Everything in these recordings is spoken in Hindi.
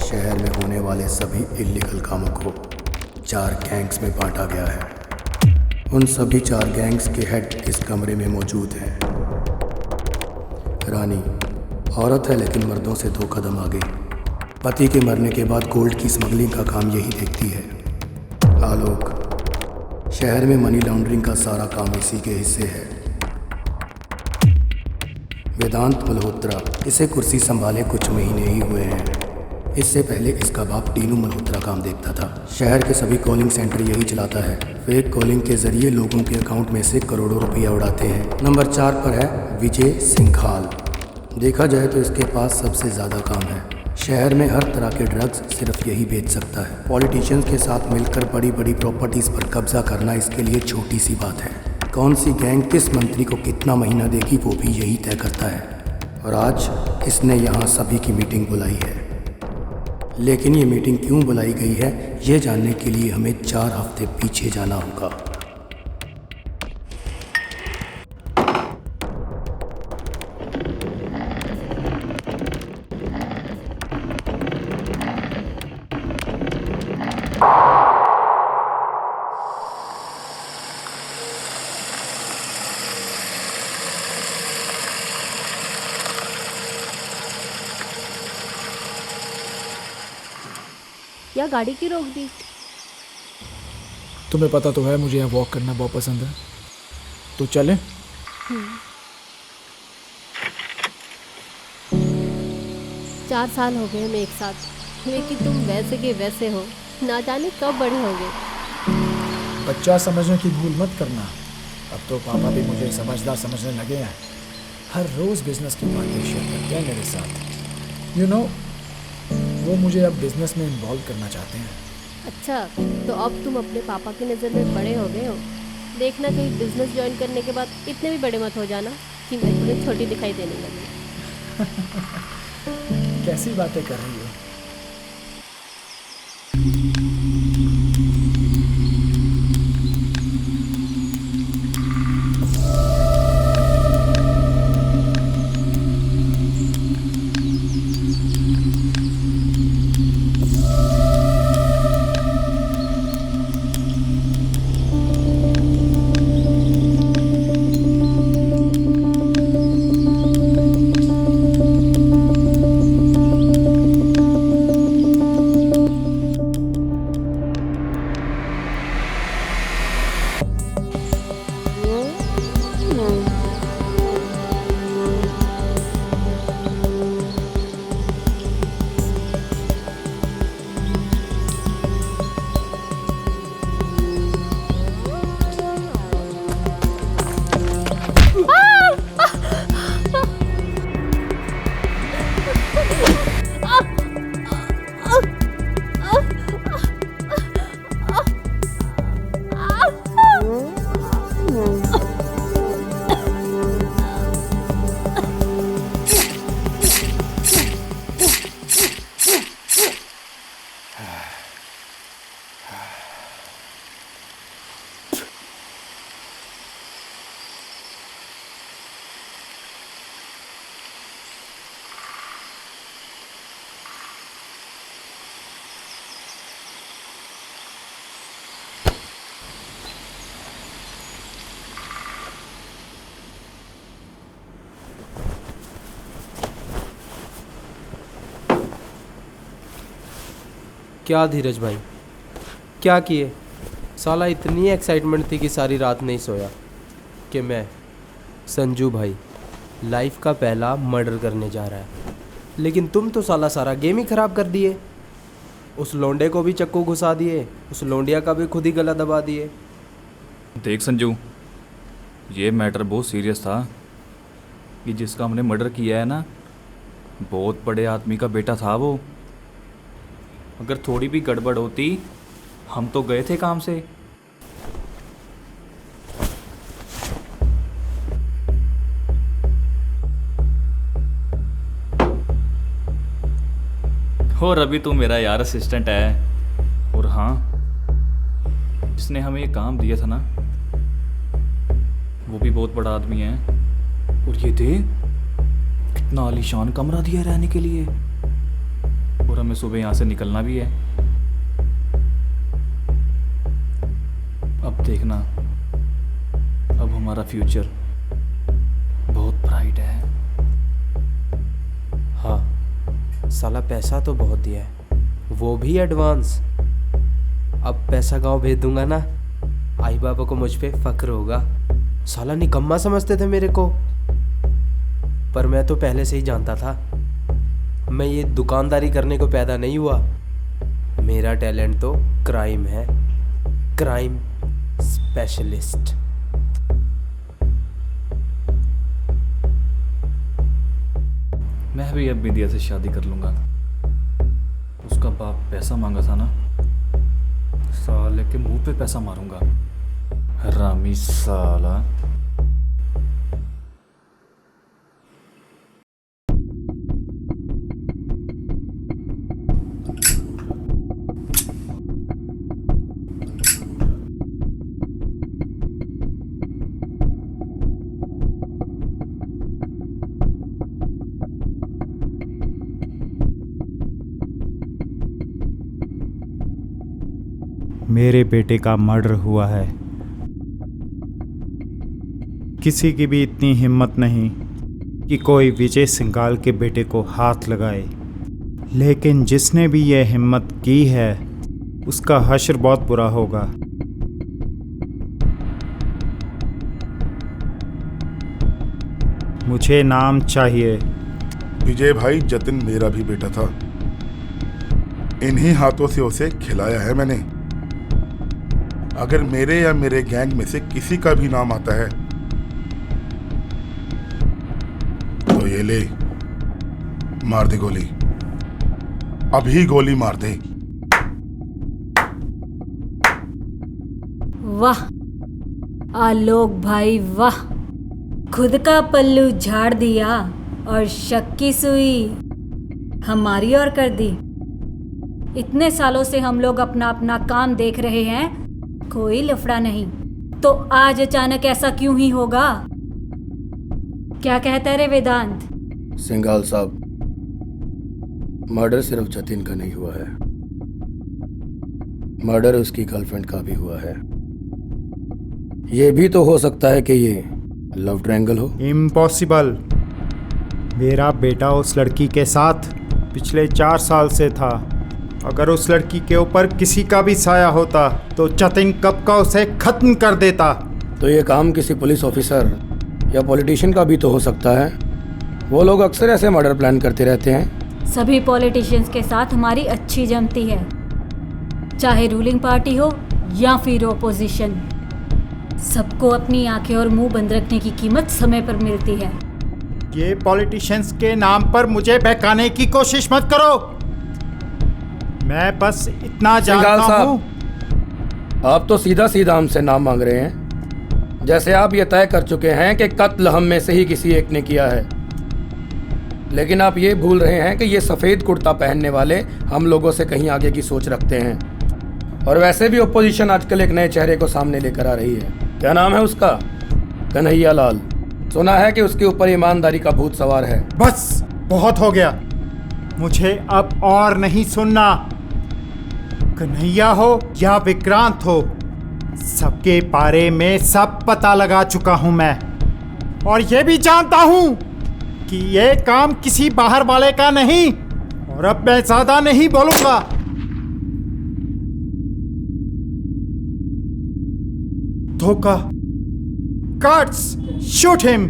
शहर में होने वाले सभी इल्लीगल कामों को 4 गैंग्स में बांटा गया है। उन सभी 4 गैंग्स के हेड इस कमरे में मौजूद हैं। रानी औरत है लेकिन मर्दों से 2 कदम आगे। पति के मरने के बाद गोल्ड की स्मगलिंग का काम यही देखती है। आलोक शहर में मनी लॉन्ड्रिंग का सारा काम इसी के हिस्से है। वेदांत मल्होत्रा इसे कुर्सी संभाले कुछ महीने ही हुए हैं। इससे पहले इसका बाप टीनू मल्होत्रा काम देखता था। शहर के सभी कॉलिंग सेंटर यही चलाता है। फेक कॉलिंग के जरिए लोगों के अकाउंट में से करोड़ों रुपया उड़ाते हैं। नंबर 4 पर है विजय सिंघाल। देखा जाए तो इसके पास सबसे ज़्यादा काम है। शहर में हर तरह के ड्रग्स सिर्फ यही बेच सकता है। पॉलिटिशियंस के साथ मिलकर बड़ी बड़ी प्रॉपर्टीज़ पर कब्जा करना इसके लिए छोटी सी बात है। कौन सी गैंग किस मंत्री को कितना महीना देगी वो भी यही तय करता है। और आज इसने यहाँ सभी की मीटिंग बुलाई है। लेकिन ये मीटिंग क्यों बुलाई गई है ये जानने के लिए हमें 4 हफ्ते पीछे जाना होगा। क्या गाड़ी क्यों रोक दी? तुम्हें पता तो है मुझे यहाँ वॉक करना बहुत पसंद है, तो चलें? 4 साल हो गए हम एक साथ, लेकिन तुम वैसे के वैसे हो, ना जाने कब बड़े होगे। बच्चा समझने की भूल मत करना। अब तो पापा भी मुझे समझदार समझने लगे हैं। हर रोज़ बिजनेस की बातें शेयर करते हैं मेरे साथ। यू नो, वो मुझे अब बिजनेस में इन्वॉल्व करना चाहते हैं। अच्छा, तो अब तुम अपने पापा की नज़र में बड़े हो गए हो। देखना कहीं बिजनेस ज्वाइन करने के बाद इतने भी बड़े मत हो जाना कि मैं तुम्हें छोटी दिखाई देने लगी। कैसी बातें कर रही हो? क्या धीरज भाई, क्या किए? साला इतनी एक्साइटमेंट थी कि सारी रात नहीं सोया कि मैं संजू भाई लाइफ का पहला मर्डर करने जा रहा है। लेकिन तुम तो साला सारा गेम ही ख़राब कर दिए। उस लोंडे को भी चक्कू घुसा दिए, उस लोंडिया का भी खुद ही गला दबा दिए। देख संजू, ये मैटर बहुत सीरियस था कि जिसका हमने मर्डर किया है ना, बहुत बड़े आदमी का बेटा था वो। अगर थोड़ी भी गड़बड़ होती, हम तो गए थे काम से। और अभी तू मेरा यार असिस्टेंट है। और हाँ, जिसने हमें ये काम दिया था ना, वो भी बहुत बड़ा आदमी है। और ये देख, कितना आलीशान कमरा दिया रहने के लिए। और और हमें सुबह यहाँ से निकलना भी है। अब देखना, अब हमारा फ्यूचर बहुत ब्राइट है। हाँ, साला पैसा तो बहुत दिया है, वो भी एडवांस। अब पैसा गांव भेज दूंगा ना, आई बाबा को मुझ पे फक्र होगा। साला निकम्मा समझते थे मेरे को, पर मैं तो पहले से ही जानता था। मैं ये दुकानदारी करने को पैदा नहीं हुआ। मेरा टैलेंट तो क्राइम है, क्राइम स्पेशलिस्ट। मैं भी अब बिंदिया से शादी कर लूँगा। उसका बाप पैसा मांगा था ना, साले के मुंह पे पैसा मारूंगा। हरामी साला। मेरे बेटे का मर्डर हुआ है। किसी की भी इतनी हिम्मत नहीं कि कोई विजय सिंघाल के बेटे को हाथ लगाए, लेकिन जिसने भी यह हिम्मत की है उसका हश्र बहुत बुरा होगा। मुझे नाम चाहिए। विजय भाई जतिन मेरा भी बेटा था। इन्हीं हाथों से उसे खिलाया है मैंने। अगर मेरे या मेरे गैंग में से किसी का भी नाम आता है तो ये ले, मार दे गोली, अभी गोली मार दे। वाह आलोक भाई वाह, खुद का पल्लू झाड़ दिया और शक की सुई हमारी ओर कर दी। इतने सालों से हम लोग अपना अपना काम देख रहे हैं, कोई लफड़ा नहीं, तो आज अचानक ऐसा क्यों ही होगा? क्या कहता है रे वेदांत? सिंघाल साहब, मर्डर सिर्फ जतिन का नहीं हुआ है, मर्डर उसकी गर्लफ्रेंड का भी हुआ है। ये भी तो हो सकता है कि ये लव ट्रायंगल हो। इम्पॉसिबल। मेरा बेटा उस लड़की के साथ पिछले 4 साल से था। अगर उस लड़की के ऊपर किसी का भी साया होता तो जतिन कब का उसे खत्म कर देता। तो ये काम किसी पुलिस ऑफिसर या पॉलिटिशियन का भी तो हो सकता है। वो लोग अक्सर ऐसे मर्डर प्लान करते रहते हैं। सभी पॉलिटिशियंस के साथ हमारी अच्छी जमती है, चाहे रूलिंग पार्टी हो या फिर ओपोजिशन। सबको अपनी आंखें और मुंह बंद रखने की कीमत समय पर मिलती है। ये पॉलिटिशियंस के नाम पर मुझे बहकाने की कोशिश मत करो। मैं बस इतना जानता हूँ। आप तो सीधा सीधा हमसे नाम मांग रहे हैं, जैसे आप ये तय कर चुके हैं कि कत्ल हम में से ही किसी एक ने किया है। लेकिन आप ये भूल रहे हैं कि ये सफ़ेद कुर्ता पहनने वाले हम लोगों से कहीं आगे की सोच रखते हैं। और वैसे भी ओपोजिशन आजकल एक नए चेहरे को सामने लेकर आ रही है। क्या नाम है उसका? कन्हैया लाल। सुना है कि उसके ऊपर ईमानदारी का भूत सवार है। बस बहुत हो गया, मुझे अब और नहीं सुनना। कन्हैया हो या विक्रांत हो, सबके बारे में सब पता लगा चुका हूं मैं, और ये भी जानता हूं कि ये काम किसी बाहर वाले का नहीं। और अब मैं ज्यादा नहीं बोलूंगा। धोखा। Guards, shoot him.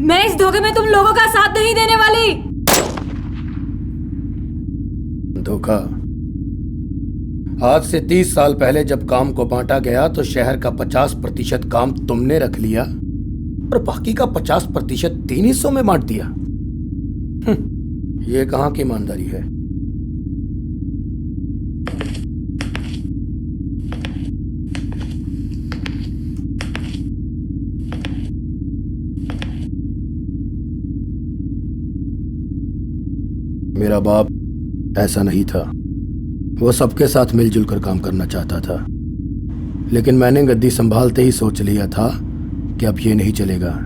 मैं इस धोखे में तुम लोगों का साथ नहीं देने वाली। धोखा? आज से 30 साल पहले जब काम को बांटा गया तो शहर का 50% काम तुमने रख लिया और बाकी का 50% 3 हिस्सों में बांट दिया। ये कहां की ईमानदारी है? मेरा बाप ऐसा नहीं था। वो सबके साथ मिलजुल कर काम करना चाहता था। लेकिन मैंने गद्दी संभालते ही सोच लिया था कि अब ये नहीं चलेगा।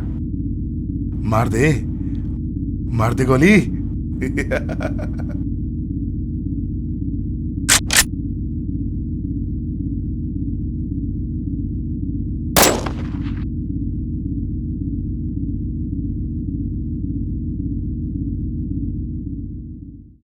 मार दे गोली।